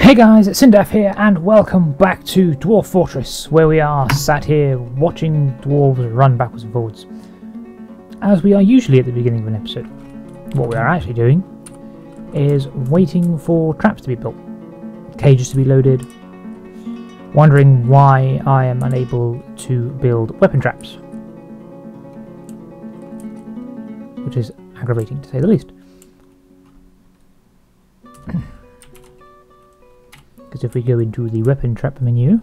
Hey guys, it's Cyndaf here, and welcome back to Dwarf Fortress, where we are sat here watching dwarves run backwards and forwards. As we are usually at the beginning of an episode, what we are actually doing is waiting for traps to be built, cages to be loaded, wondering why I am unable to build weapon traps, which is aggravating to say the least. Because if we go into the weapon trap menu,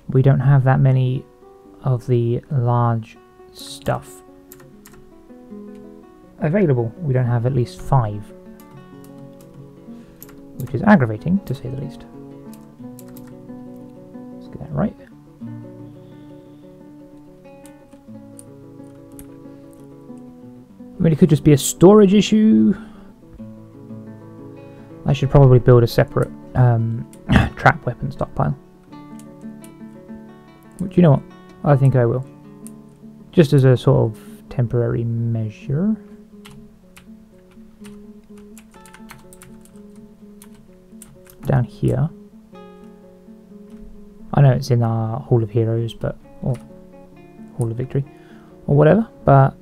we don't have that many of the large stuff available. We don't have at least 5, which is aggravating to say the least. Let's get that right. I mean, it could just be a storage issue. I should probably build a separate trap weapon stockpile. Which, you know what, I think I will. Just as a sort of temporary measure. Down here. I know it's in our Hall of Heroes, but or Hall of Victory, or whatever, but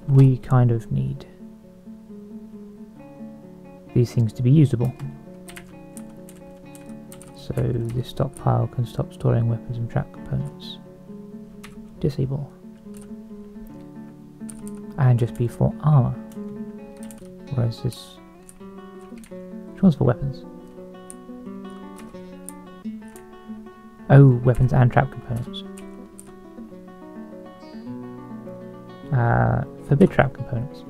we kind of need these things to be usable. So this stockpile can stop storing weapons and trap components. Disable. And just be for armor. Whereas this... which one's for weapons? Oh, weapons and trap components. Forbid trap components.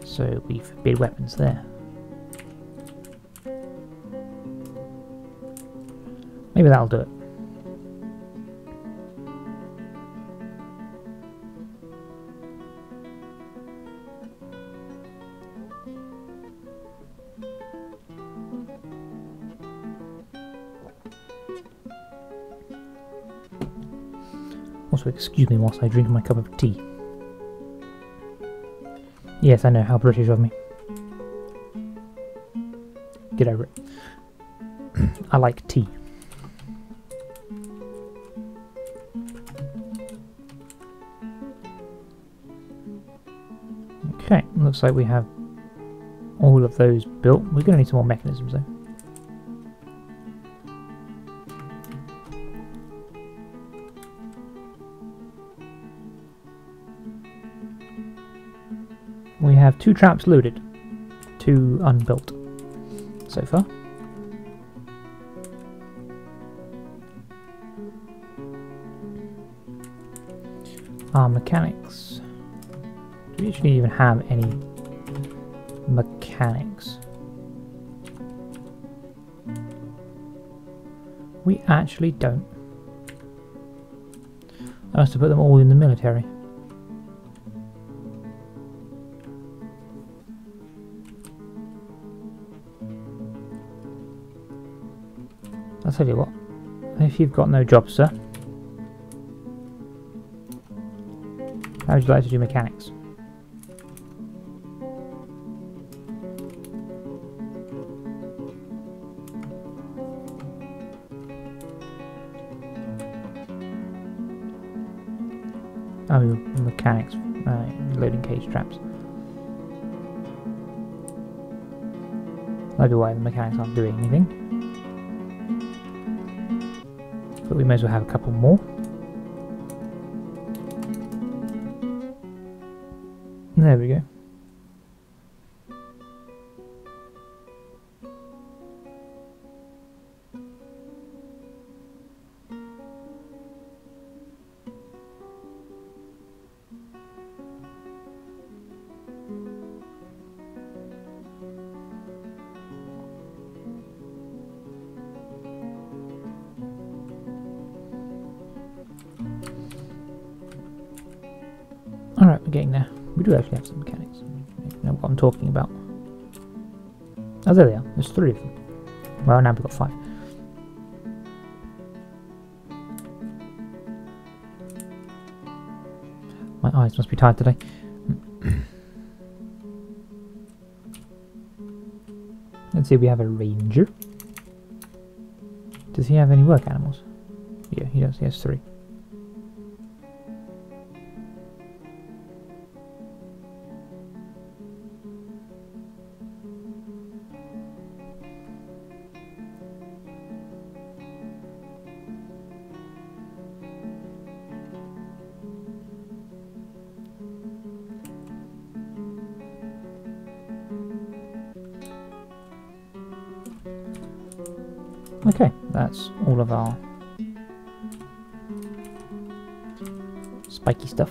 So we forbid weapons there. Maybe that'll do it. Also, excuse me whilst I drink my cup of tea. Yes, I know, how British of me. Get over it. I like tea. Okay, looks like we have all of those built. We're going to need some more mechanisms though. We have 2 traps loaded, 2 unbuilt so far. Our mechanics. Do we actually even have any mechanics? We actually don't. I must have put them all in the military. I'll tell you what, if you've got no job, sir, how would you like to do mechanics? Oh, mechanics, loading cage traps. That'd be why the mechanics aren't doing anything. But we may as well have a couple more. There we go. Alright, we're getting there. We do actually have some mechanics. You know what I'm talking about. Oh, there they are. There's 3 of them. Well, now we've got 5. My eyes must be tired today. Let's see, we have a ranger. Does he have any work animals? Yeah, he does. He has 3. Okay, that's all of our spiky stuff.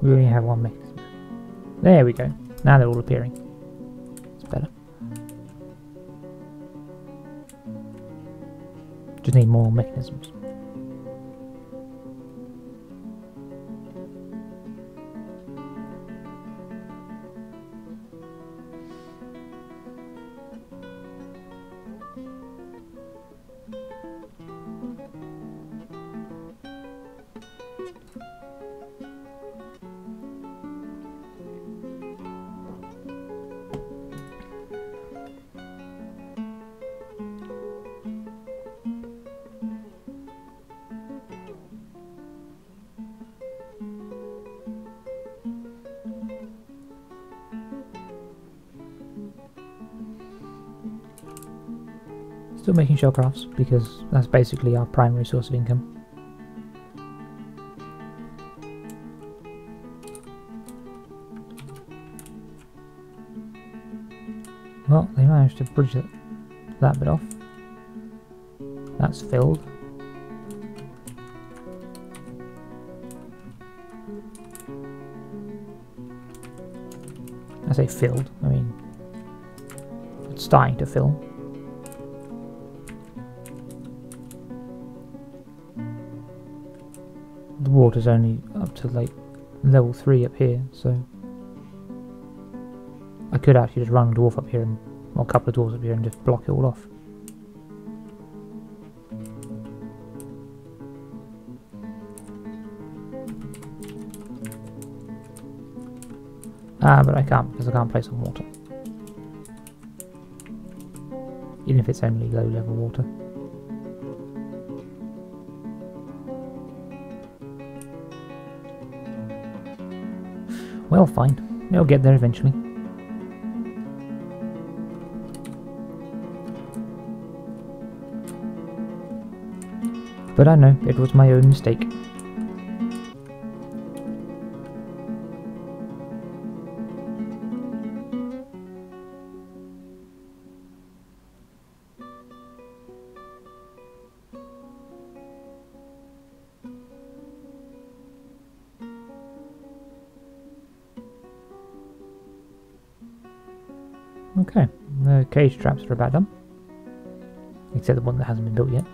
We only have 1 mechanism. There we go. Now they're all appearing. It's better. Just need more mechanisms. Still making shellcrafts because that's basically our primary source of income. Well, they managed to bridge that bit off. That's filled. I say filled, I mean it's starting to fill. The water's only up to like level 3 up here, so I could actually just run a dwarf up here, and, or a couple of dwarves up here, and just block it all off. But I can't, because I can't place on water. Even if it's only low level water. Well, fine. It'll get there eventually. But I know, it was my own mistake. Okay, the cage traps are about done. Except the one that hasn't been built yet.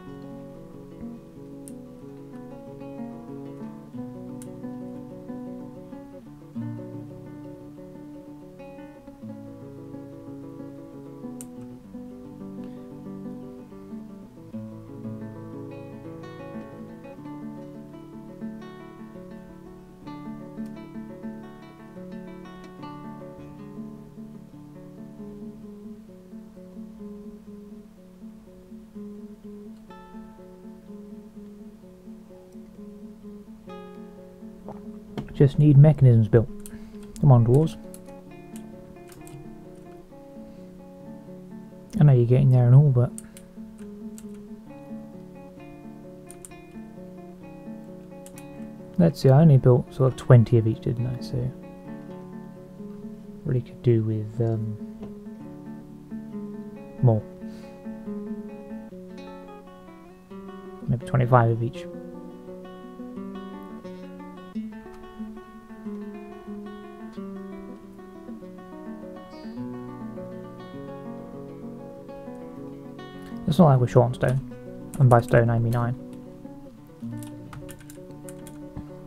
Just need mechanisms built. Come on, dwarves. I know you're getting there and all, but let's see, I only built sort of 20 of each, didn't I? So really could do with more. Maybe 25 of each. It's not like we're short on stone, and by stone I mean iron.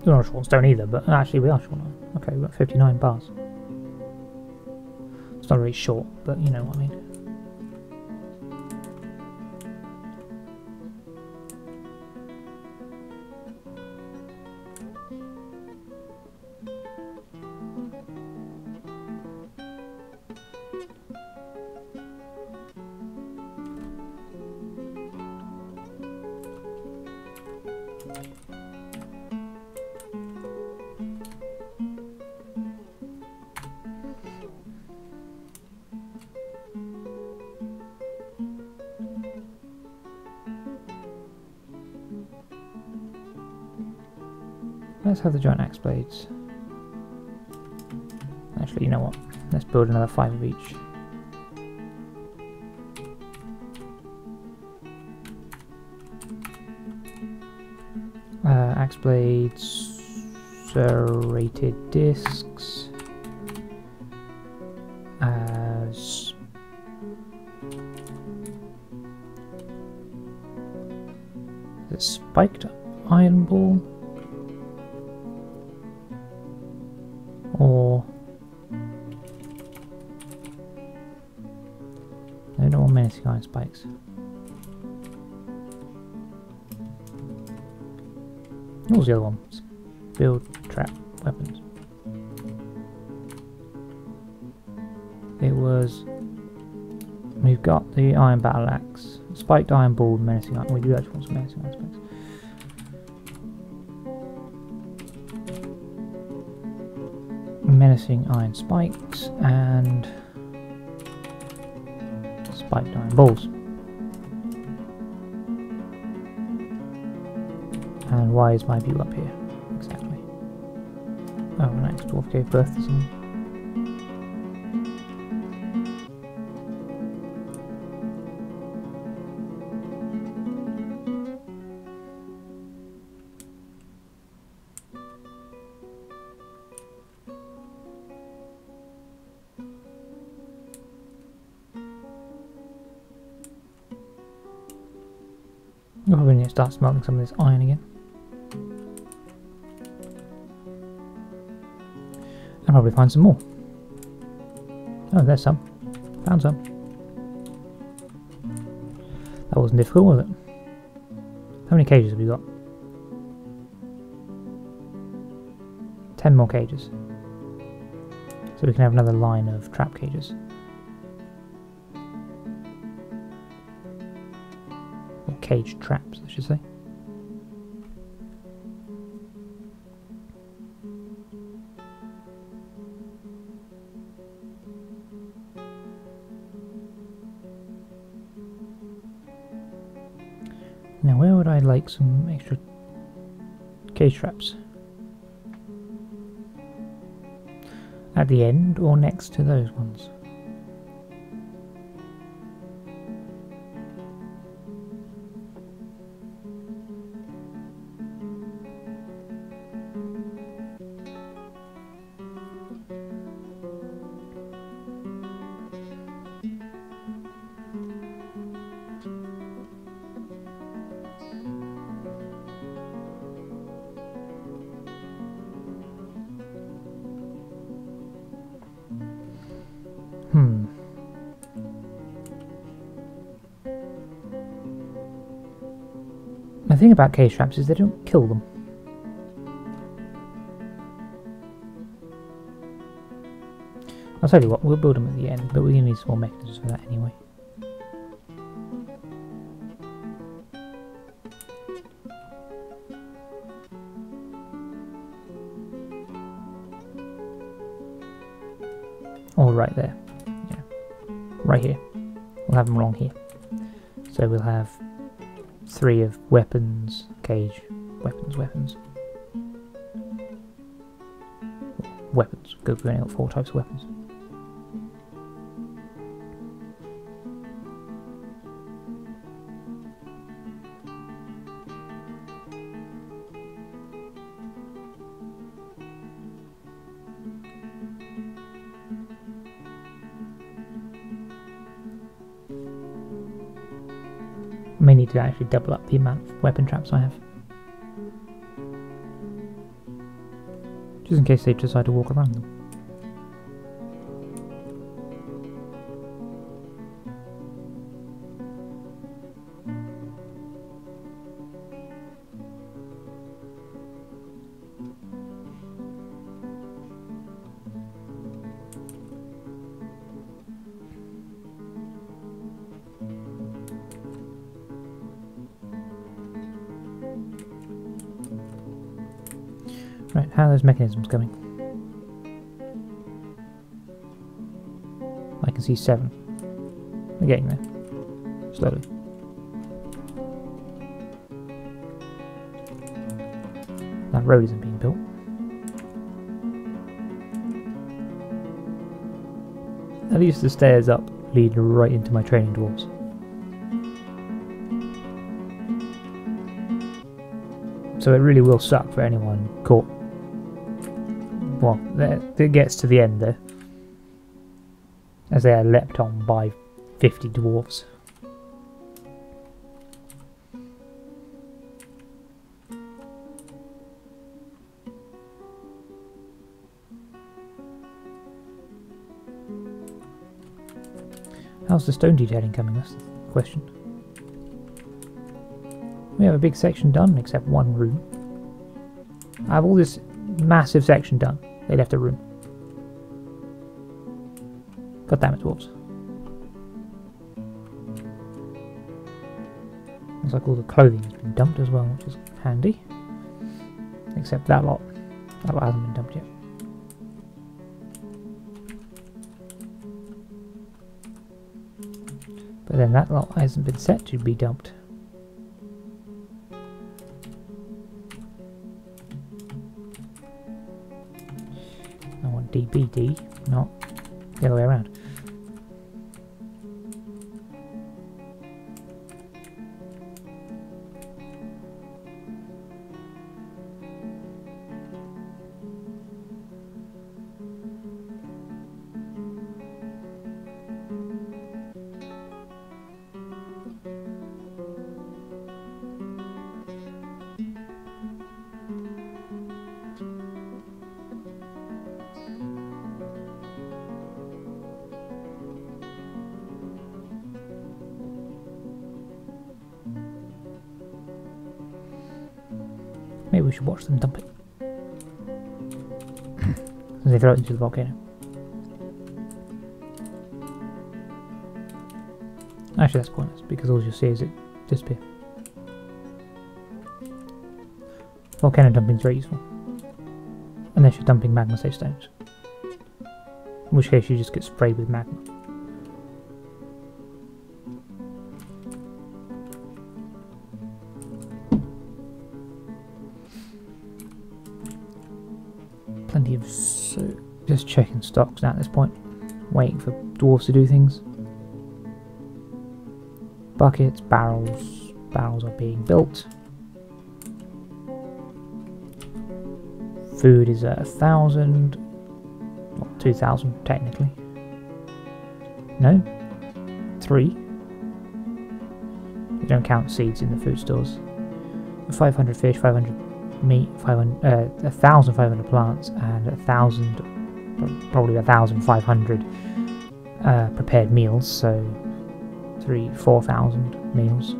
We're not short on stone either, but actually we are short on iron. Okay, we've got 59 bars. It's not really short, but you know what I mean. Let's have the giant axe blades. Actually, you know what? Let's build another 5 of each. Axe blades, serrated discs, as the spiked iron ball, or I don't want menacing iron spikes. What was the other one? Build trap weapons. It was. We've got the iron battle axe, spiked iron ball, menacing iron. We do actually want some menacing iron spikes. Menacing iron spikes and spiked iron balls. And why is my view up here? Exactly. Oh, nice. Dwarf gave birth to some. We're probably going to start smelting some of this iron again. And probably find some more. Oh, there's some. Found some. That wasn't difficult, was it? How many cages have we got? 10 more cages. So we can have another line of trap cages. Or cage traps, I should say. Now, where would I like some extra cage traps? At the end or next to those ones? The thing about cage traps is they don't kill them. I'll tell you what, we'll build them at the end, but we're going to need some more mechanisms for that anyway. Oh, right there. Yeah. Right here. We'll have them along here. So we'll have 3 of weapons, cage, weapons. Weapons. Good, we've only got 4 types of weapons. I may need to actually double up the amount of weapon traps I have. Just in case they decide to walk around them. Right, how are those mechanisms coming? I can see 7. They're getting there. Slowly. That road isn't being built. At least the stairs up lead right into my training dwarves. So it really will suck for anyone caught. Well, it gets to the end there, as they are leapt on by 50 dwarves. How's the stone detailing coming? That's the question. We have a big section done, except one room. I have all this massive section done. They left a room. God damn it, dwarves. Looks like all the clothing has been dumped as well, which is handy. Except that lot. That lot hasn't been dumped yet. But then that lot hasn't been set to be dumped. I want DBD, not the other way around. Maybe we should watch them dump it. As they throw it into the volcano. Actually, that's pointless, because all you'll see is it disappear. Volcano dumping is very useful. Unless you're dumping magma safe stones. In which case you just get sprayed with magma. Plenty of just checking stocks now at this point, waiting for dwarves to do things. Buckets, barrels are being built. Food is at 1,000, well, 2,000 technically. No, 3. You don't count seeds in the food stores. 500 fish, 500 meat, 1,500 plants, and 1,000, probably 1,500 prepared meals. So 4,000 meals.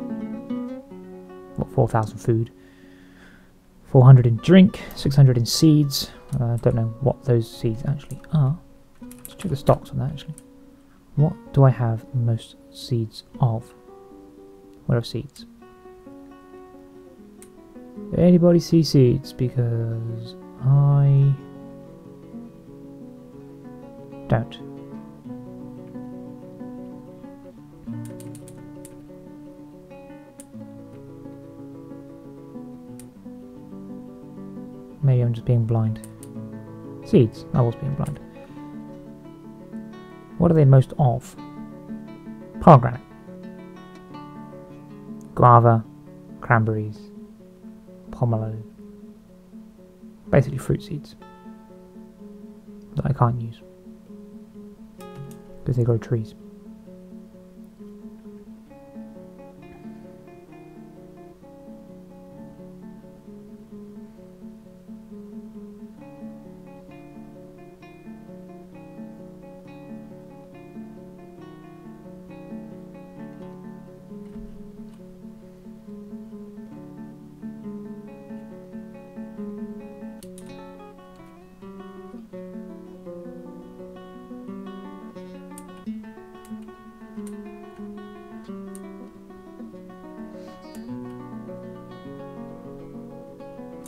What, 4,000 food. 400 in drink, 600 in seeds. Don't know what those seeds actually are. Let's check the stocks on that actually. What do I have the most seeds of? What are seeds? Anybody see seeds? Because I don't. Maybe I'm just being blind. Seeds. I was being blind. What are they most of? Pomegranate. Guava. Cranberries. Pomelo. Basically fruit seeds. That I can't use. Because they grow trees.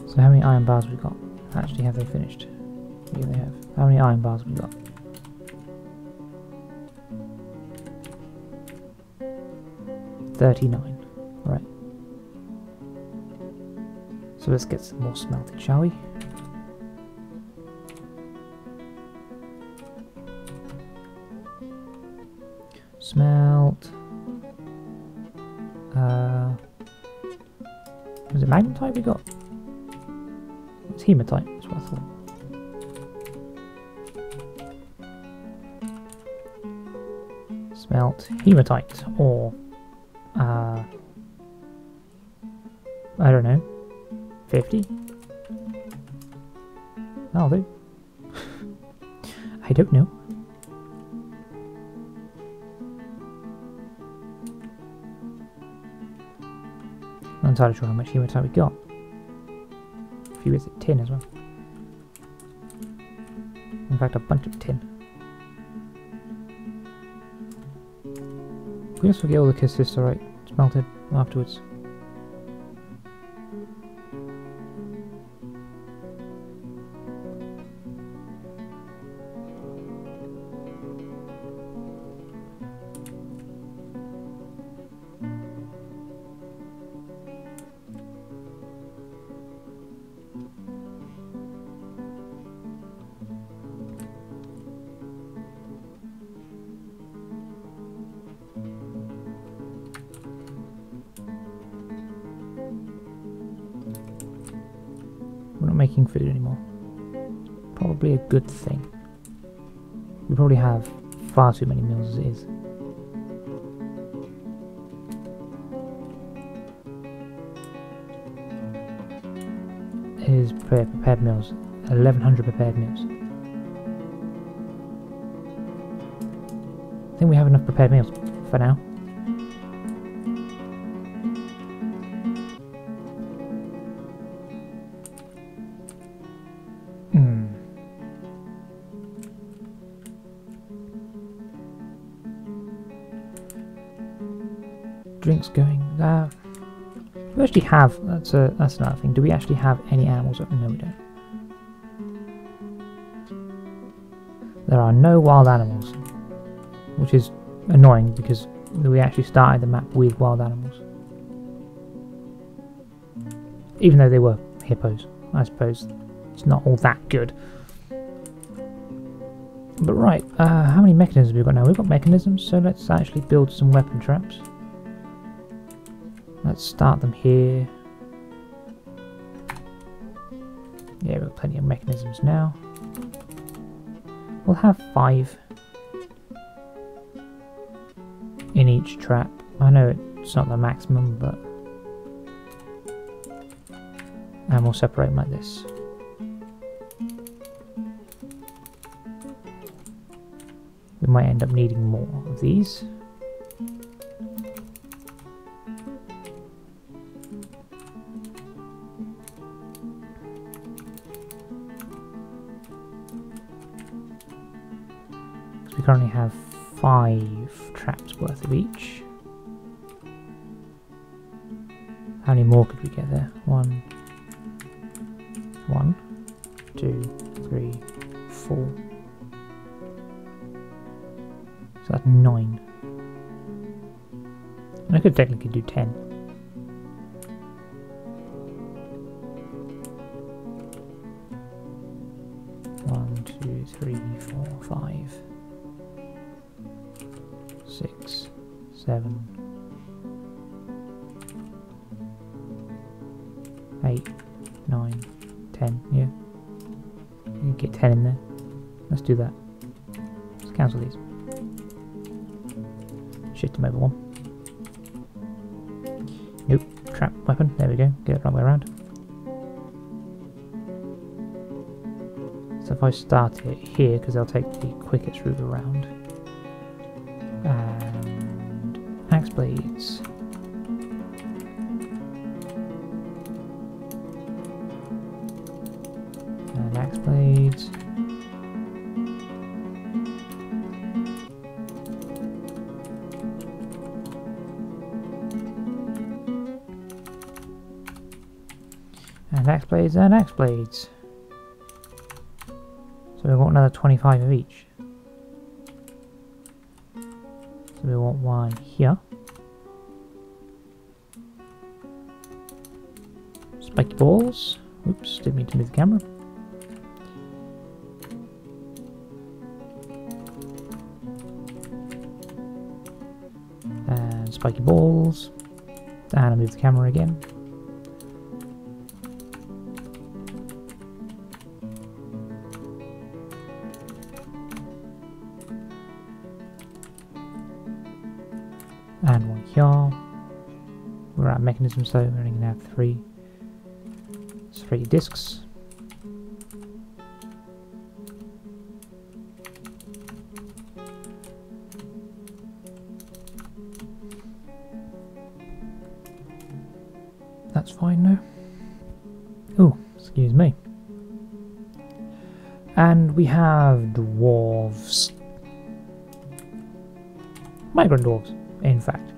So how many iron bars we got? Actually, have they finished? Yeah, they have. How many iron bars have we got? 39. Right. So let's get some more smelted, shall we? Smelt. Was it magnetite we got? It's hematite, that's what I thought. Smelt hematite, or I don't know, 50? That'll do. I don't know. Not entirely sure how much hematite we got. A few bits of tin as well. In fact, a bunch of tin. We also get all the consisterite smelted afterwards. We're not making food anymore. Probably a good thing. We probably have far too many meals as it is. Here's prepared meals. 1100 prepared meals. I think we have enough prepared meals for now. Drinks going there. We actually have, that's another thing. Do we actually have any animals? No, we don't. There are no wild animals, which is annoying because we actually started the map with wild animals. Even though they were hippos, I suppose it's not all that good. But right, how many mechanisms have we got now? We've got mechanisms, so let's actually build some weapon traps. Let's start them here. Yeah, we've got plenty of mechanisms now. We'll have 5 in each trap. I know it's not the maximum, but... And we'll separate them like this. We might end up needing more of these. We currently have 5 traps worth of each. How many more could we get there? 1, 2, 3, 4. So that's 9. I could technically do 10. 1, 2, 3, 4, 5. 6, 7, 8, 9, 10, yeah. You can get 10 in there. Let's do that. Let's cancel these. Shift them over 1. Nope, trap weapon, there we go. Get it right way around. So if I start it here, because they'll take the quickest route around. And axe blades. And axe blades. And axe blades and axe blades. So we want another 25 of each. So we want one here. Spiky balls. Oops, didn't mean to move the camera. And spiky balls. And I move the camera again. And one here. We're out of mechanisms though, we're only going to have three discs. That's fine now. Oh, excuse me. And we have dwarves. Migrant dwarves, in fact.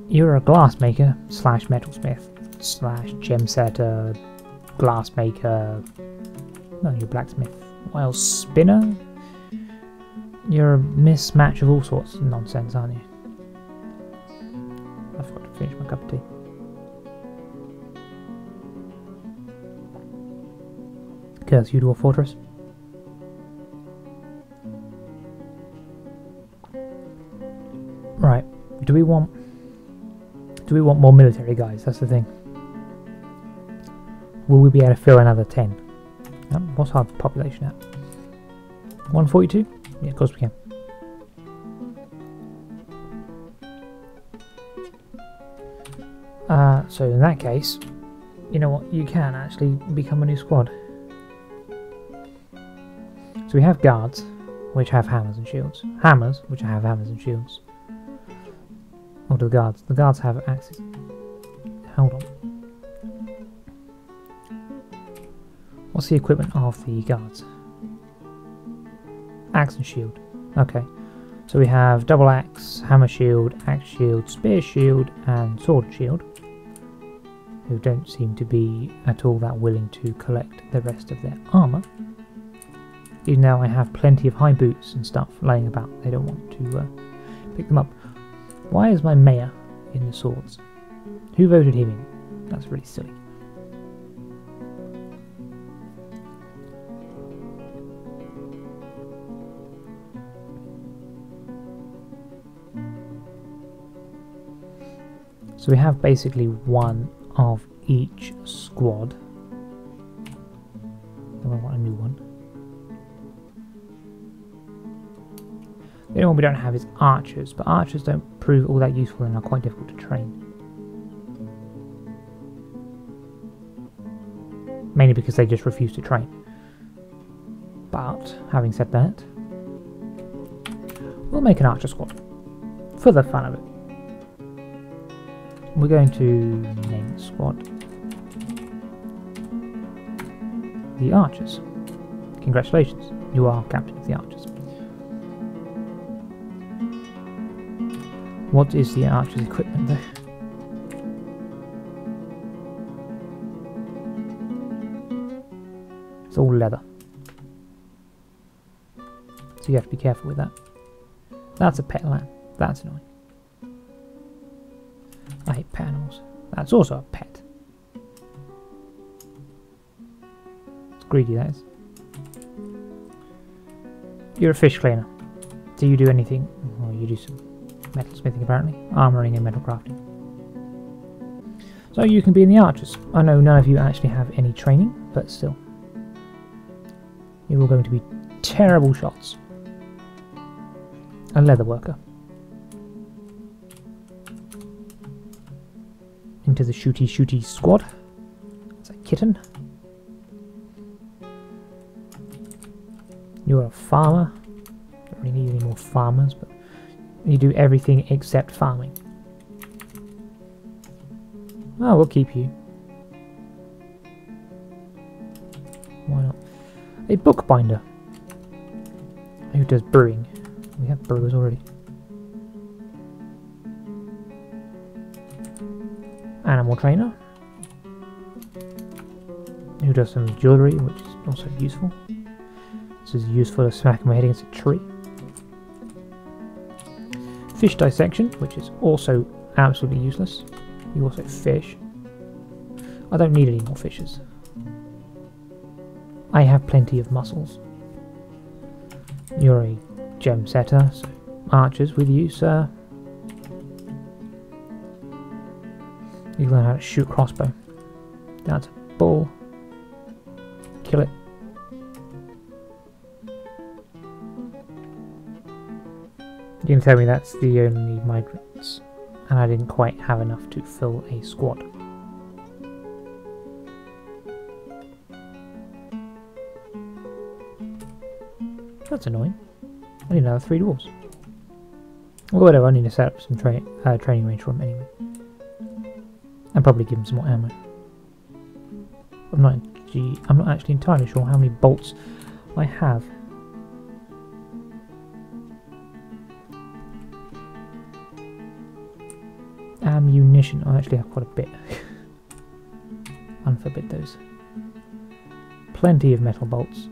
You're a glass maker slash metalsmith slash gem setter, glass maker. No, you're a blacksmith. What else? Spinner? You're a mismatch of all sorts of nonsense, aren't you? I forgot to finish my cup of tea. Curse you, Dwarf Fortress. Right, do we want more military guys? That's the thing. Will we be able to fill another 10? What's our population at? 142? Yeah, of course we can. So in that case, you know what? You can actually become a new squad. So we have guards, which have hammers and shields. Hammers, which have hammers and shields. Or do the guards? The guards have axes. Hold on. What's the equipment of the guards? Axe and shield. Okay. So we have double axe, hammer shield, axe shield, spear shield, and sword shield. Who don't seem to be at all that willing to collect the rest of their armour. Even though I have plenty of high boots and stuff laying about, they don't want to pick them up. Why is my mayor in the swords? Who voted him in? That's really silly. So we have basically one of each squad. Then we want a new one. The only one we don't have is archers, but archers don't prove all that useful and are quite difficult to train. Mainly because they just refuse to train. But, having said that, we'll make an archer squad. For the fun of it. We're going to name the squad the Archers. Congratulations, you are captain of the Archers. What is the Archer's equipment though? It's all leather. So you have to be careful with that. That's a pet lamb. That's annoying. I hate pet animals. That's also a pet. It's greedy, that is. You're a fish cleaner. Do you do anything? Well, you do some metal smithing apparently. Armouring and metal crafting. So you can be in the Archers. I know none of you actually have any training, but still. You're all going to be terrible shots. A leather worker. Into the shooty squad. It's a kitten. You're a farmer. Don't really need any more farmers, but you do everything except farming. Oh, we'll keep you. Why not? A bookbinder. Who does brewing? We have brewers already. Animal trainer. who does some jewellery, which is also useful. This is useful to smack my head against a tree. Fish dissection, which is also absolutely useless. You also fish. I don't need any more fishes. I have plenty of mussels. You're a gem setter, so archers with you, sir. You learn how to shoot crossbow. That's a bull. Kill it. You can tell me that's the only migrants, and I didn't quite have enough to fill a squad. That's annoying. I need another 3 dwarves. Well, whatever, I need to set up some training range for them anyway. And probably give them some more ammo. I'm not actually entirely sure how many bolts I have. Ammunition, I actually have quite a bit. Unforbid those. Plenty of metal bolts.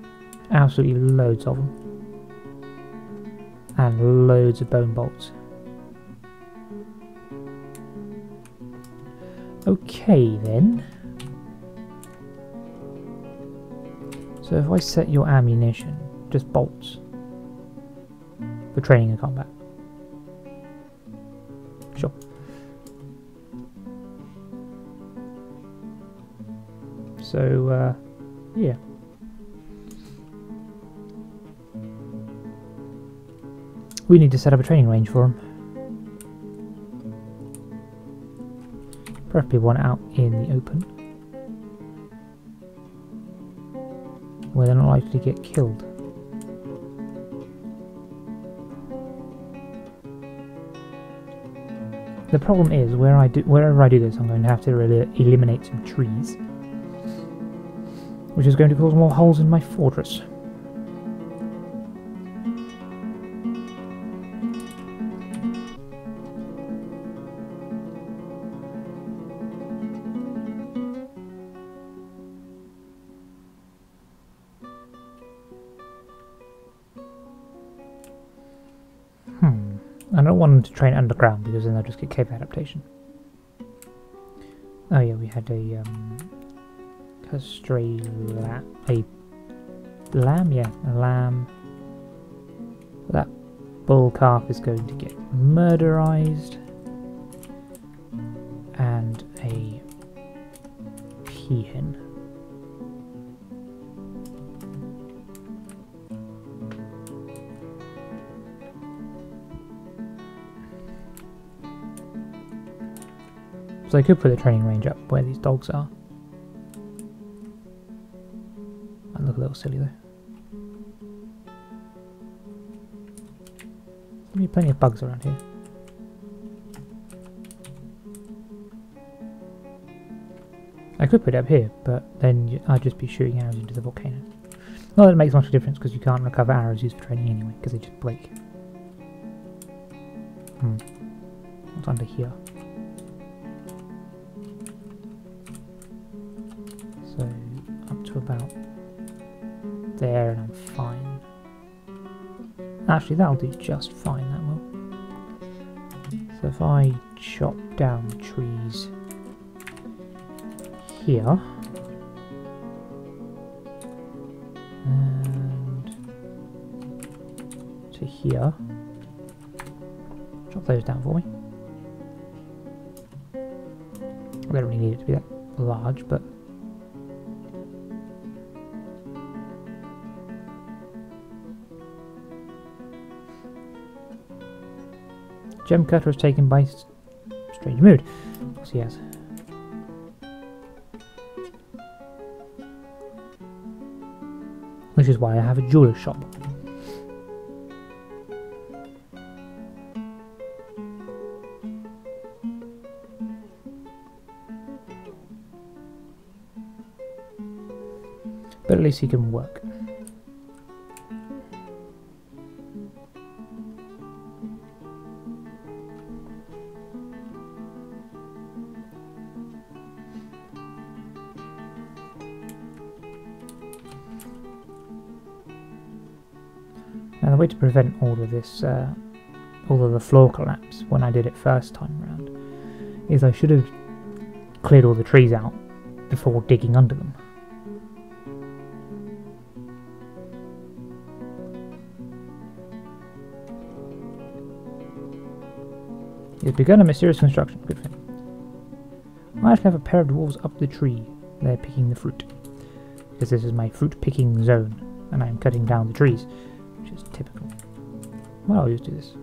Absolutely loads of them. And loads of bone bolts. Okay then. So if I set your ammunition, just bolts, for training and combat. Sure. So, yeah. We need to set up a training range for them. Preferably one out in the open, where they're not likely to get killed. The problem is, wherever I do this, I'm going to have to really eliminate some trees, which is going to cause more holes in my fortress. I don't want them to train underground because then they'll just get cave adaptation. Oh yeah, we had a lamb, yeah, a lamb. That bull calf is going to get murderized, and a peahen. So I could put the training range up where these dogs are. That look a little silly though. There'll be plenty of bugs around here. I could put it up here, but then I'd just be shooting arrows into the volcano. Not that it makes much difference because you can't recover arrows used for training anyway, because they just break. What's under here? So, up to about there and I'm fine. Actually, that'll do just fine, that will. So if I chop down the trees here, and to here, chop those down for me. I don't really need it to be that large, but Gem Cutter is taken by strange mood. Of course he has. Which is why I have a jeweller's shop. But at least he can work. Now the way to prevent all of this, all of the floor collapse when I did it first time round, is I should have cleared all the trees out before digging under them. You've begun a mysterious construction. Good thing. I actually have a pair of dwarves up the tree. They're picking the fruit. Because this is my fruit picking zone, and I'm cutting down the trees, which is typical. Well, I'll just do this.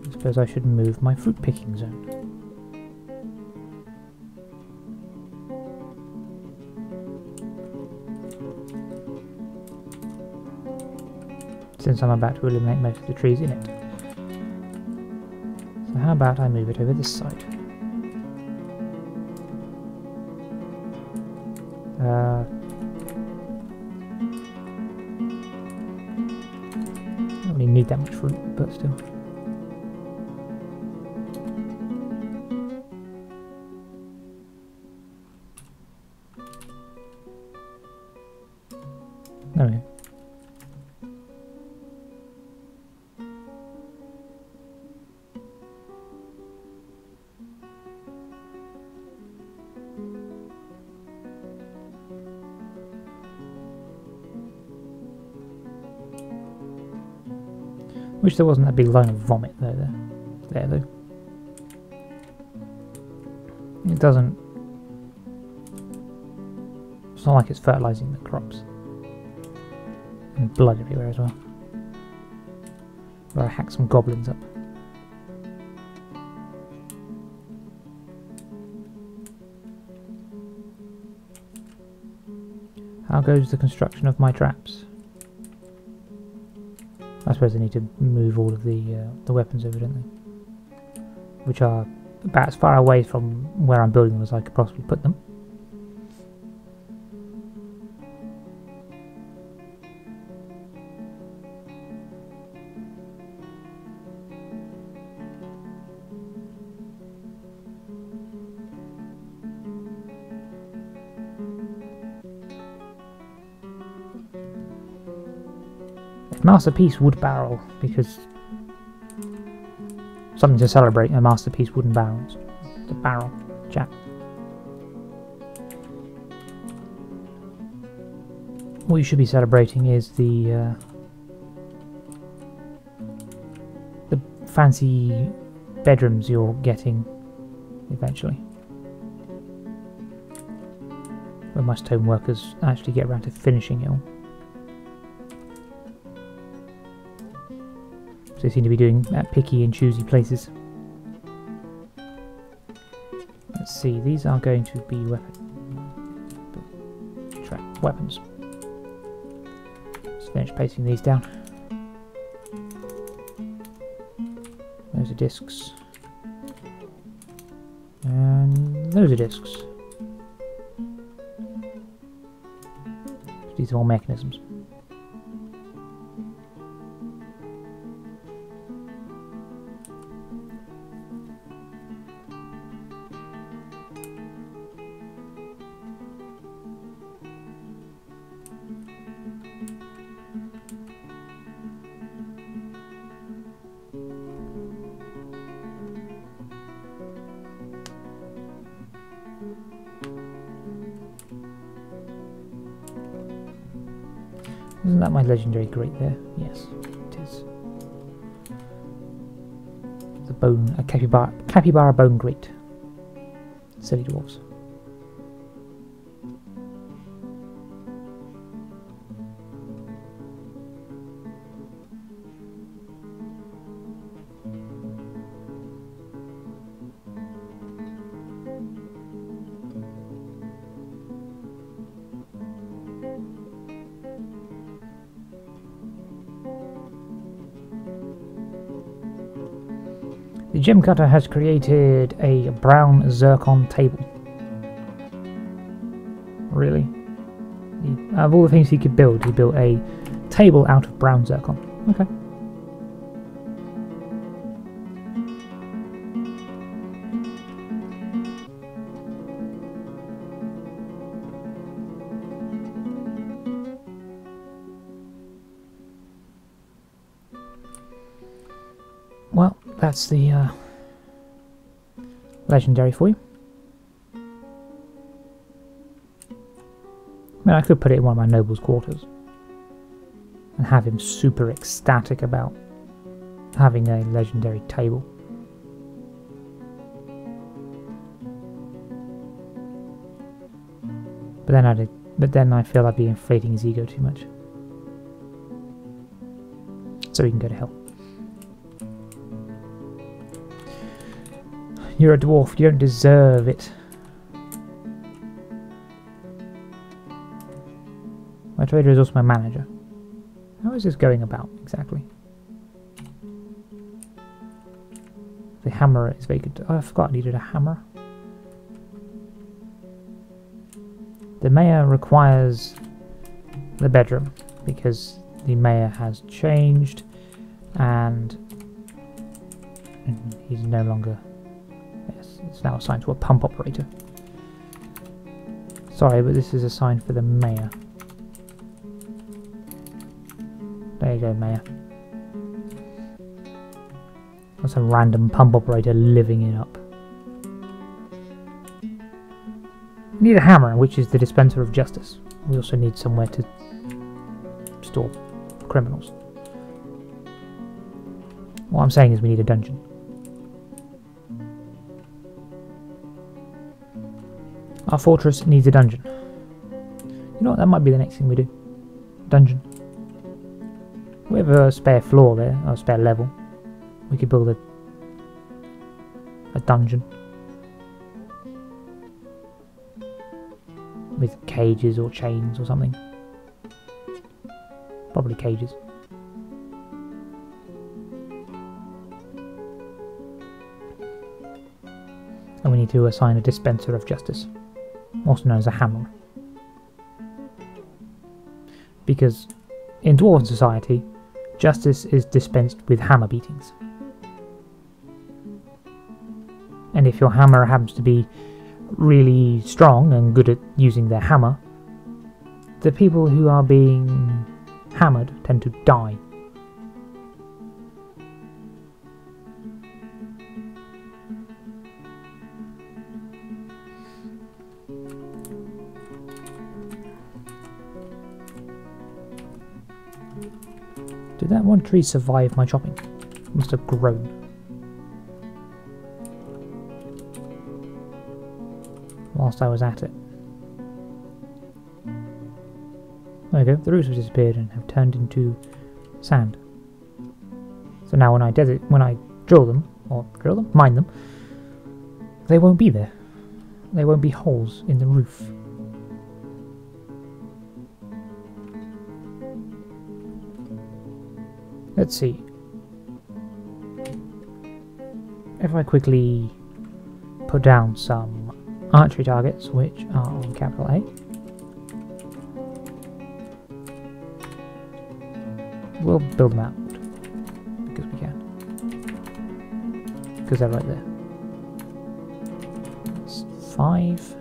I suppose I should move my fruit picking zone. Since I'm about to eliminate most of the trees in it. So how about I move it over this side? Don't really need that much fruit, but still. There we go. Wish there wasn't a big line of vomit there though. It doesn't. It's not like it's fertilising the crops. And blood everywhere as well. Where I hack some goblins up. How goes the construction of my traps? I suppose they need to move all of the weapons over, don't they? Which are about as far away from where I'm building them as I could possibly put them. Masterpiece wood barrel, because something to celebrate a masterpiece wooden barrel. The barrel chat. What you should be celebrating is the fancy bedrooms you're getting eventually, where my stone workers actually get around to finishing it all. So they seem to be doing picky and choosy places. Let's see, these are going to be weapons. Let's finish pasting these down. Those are discs. And those are discs. These are all mechanisms. Isn't that my legendary grate there? Yes, it is. A capybara bone grate. Silly dwarves. The gem cutter has created a brown zircon table. Really? Out of all the things he could build, he built a table out of brown zircon. Okay. Well, that's the legendary for you. I mean, I could put it in one of my noble's quarters and have him super ecstatic about having a legendary table. But then I feel I'd be inflating his ego too much. So he can go to hell. You're a dwarf, you don't deserve it. My trader is also my manager. How is this going about exactly? The hammer is vacant. Oh, I forgot I needed a hammer. The mayor requires the bedroom because the mayor has changed and he's no longer... Yes, it's now assigned to a pump operator. Sorry, but this is assigned for the mayor. There you go, mayor. That's a random pump operator living it up. We need a hammer, which is the dispenser of justice. We also need somewhere to store criminals. What I'm saying is we need a dungeon. Our fortress needs a dungeon. You know what, that might be the next thing we do. Dungeon. We have a spare floor there, or a spare level. We could build a dungeon. With cages or chains or something. Probably cages. And we need to assign a dispenser of justice, also known as a hammer. Because in Dwarven society, justice is dispensed with hammer beatings. And if your hammer happens to be really strong and good at using their hammer, the people who are being hammered tend to die. Did that one tree survive my chopping? It must have grown. Whilst I was at it. There we go, the roots have disappeared and have turned into sand. So now when I drill them, mine them, they won't be there. There won't be holes in the roof. Let's see. If I quickly put down some archery targets, which are on capital A. We'll build them out, because we can. Because they're right there. It's 5.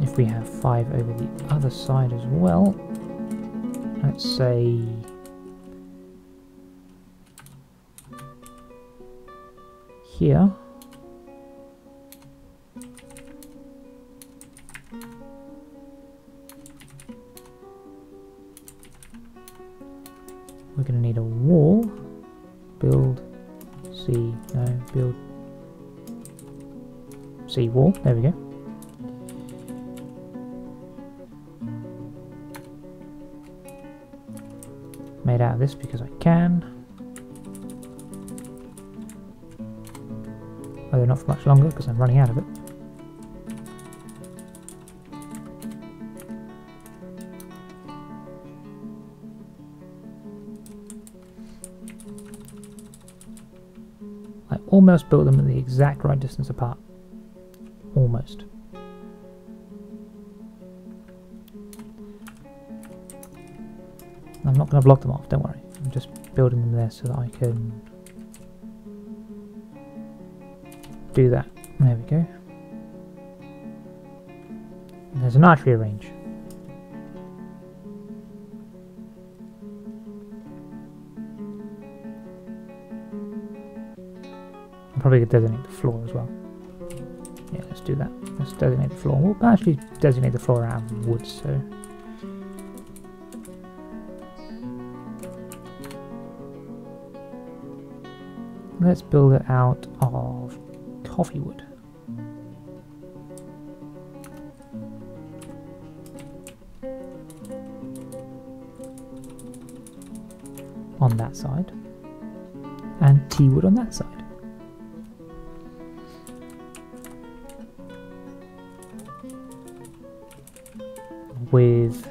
If we have 5 over the other side as well, let's say... here. We're going to need a wall. Build build C wall. There we go. Made out of this because I can. Although not for much longer because I'm running out of it. I almost built them at the exact right distance apart. Almost. I'm not going to block them off, don't worry. I'm just building them there so that I can do that. There we go. And there's an archery range. probably designate the floor as well. Yeah, let's do that. Let's designate the floor. We'll actually designate the floor out of wood, so... Let's build it out of coffee wood. On that side. And tea wood on that side. With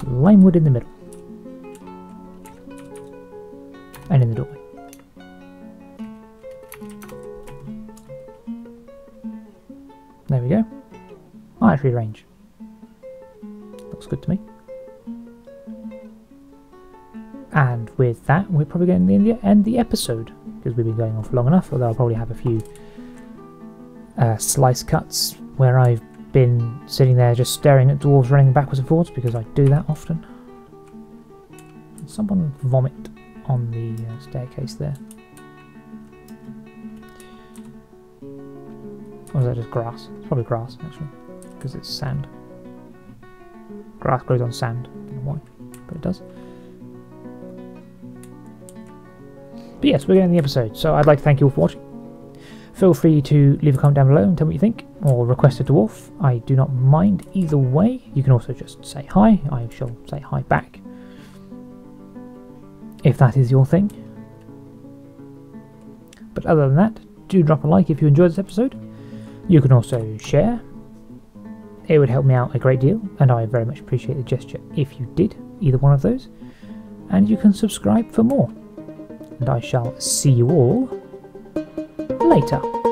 lime wood in the middle. And in the doorway. There we go. I actually arrange. Looks good to me. And with that, we're probably going to end the episode, because we've been going on for long enough, although I'll probably have a few slice cuts where I've been sitting there just staring at dwarves running backwards and forwards, because I do that often. Someone vomit on the staircase there. Or is that just grass? It's probably grass, actually, because it's sand. Grass grows on sand. I don't know why, but it does. But yes, we're getting the episode, so I'd like to thank you all for watching. Feel free to leave a comment down below and tell me what you think, or request a dwarf. I do not mind either way. You can also just say hi. I shall say hi back, if that is your thing. But other than that, do drop a like if you enjoyed this episode. You can also share. It would help me out a great deal, and I very much appreciate the gesture if you did either one of those. And you can subscribe for more. And I shall see you all later.